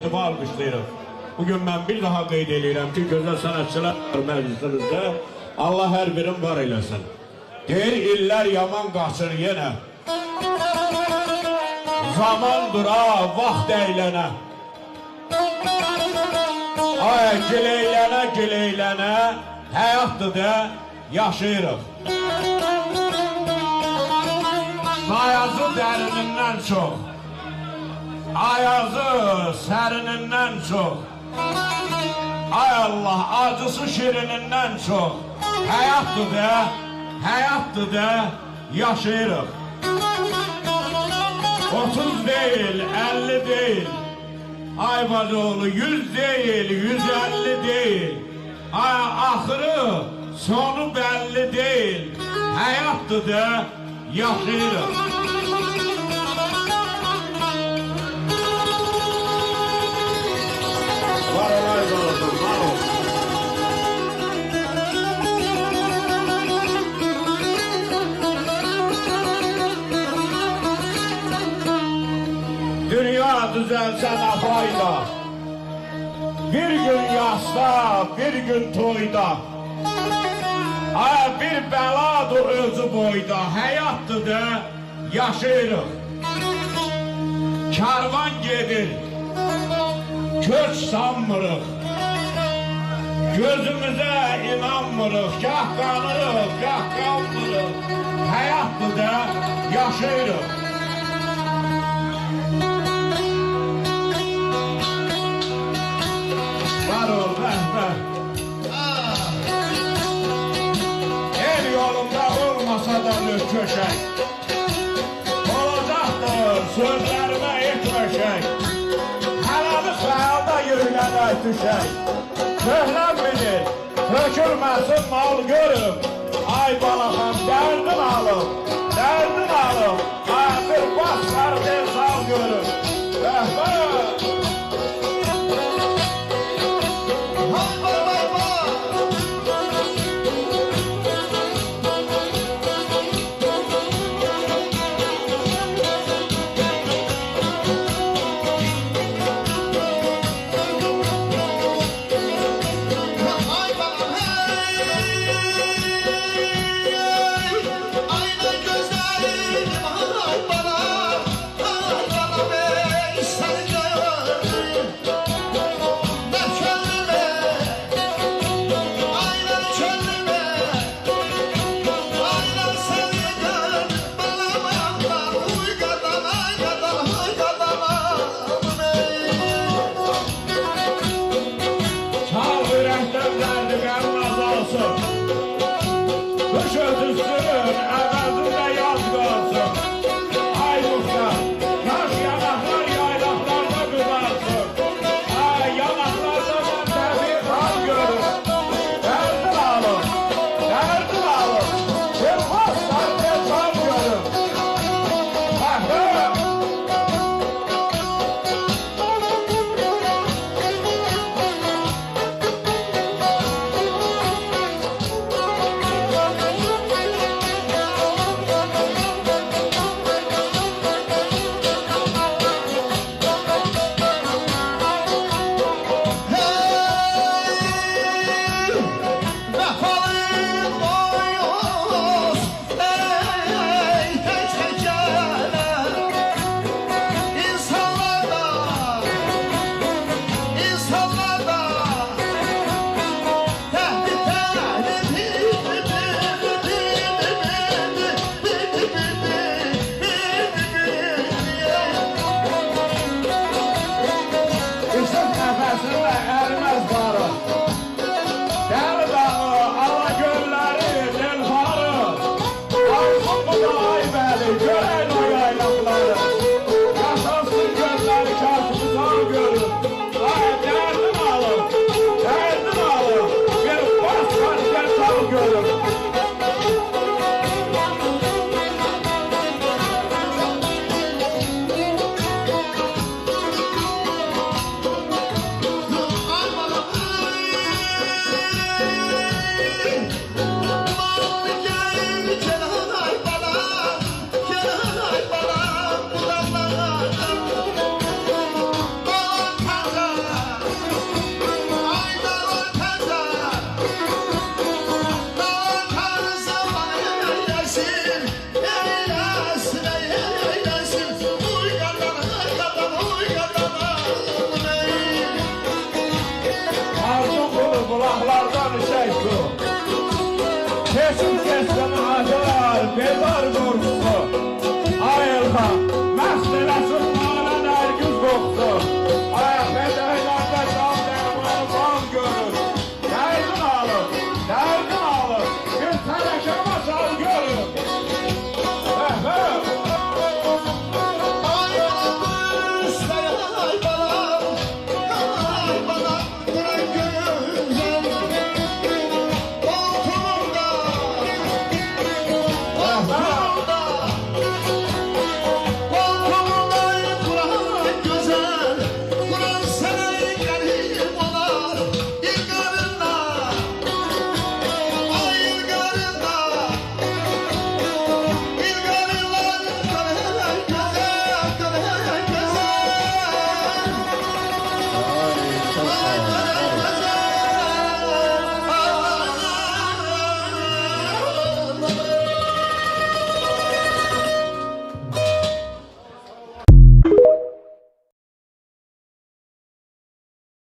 alkışlayırıq. Bugün mən bir daha qeyd edirəm ki, gözəl sənətçilər məclisimizdə Allah hər birin var eləsin. Deyir, illər yaman qaçır yenə. Zamandır ha, vaxt əylənə. Ay, gileylənə, gileylənə, həyatdır da, yaşayırıq. Sayazı dərinindən çox. Ayazı sərinindən çox. Ay Allah, acısı şirinindən çox. Həyatdır da, yaşayırıq. 30 değil, 50 değil. Ay bacıoğlu, 100 değil, 150 değil. Ay axırı, sonu belli değil. Həyatdır da, yaşayırıq. Var olay olsun, var olsun. Dünya düzelse ne fayda? Bir gün yasta, bir gün toyda. Ay bir beladır özü boyda. Həyatdır da, yaşayırıq. Karvan gedir, köç sanmırıq. Gözümüze inanmırıq. Gah kanırıq, gah kanmırıq. Həyatdır da, yaşayırıq. Var ol, bəh. El yolunda olmasa da bir köşək. Olacaqdır sözlərime etməşək. Hələli xəyalda yürülənək düşək. Köhlənməyir, tökülməsin mal görüm. Ay balaxam, dərdin alım. Ay bir başlar bir sal görüm. Bəh. Ay bana, ay bana, ey, seni Sağ olun.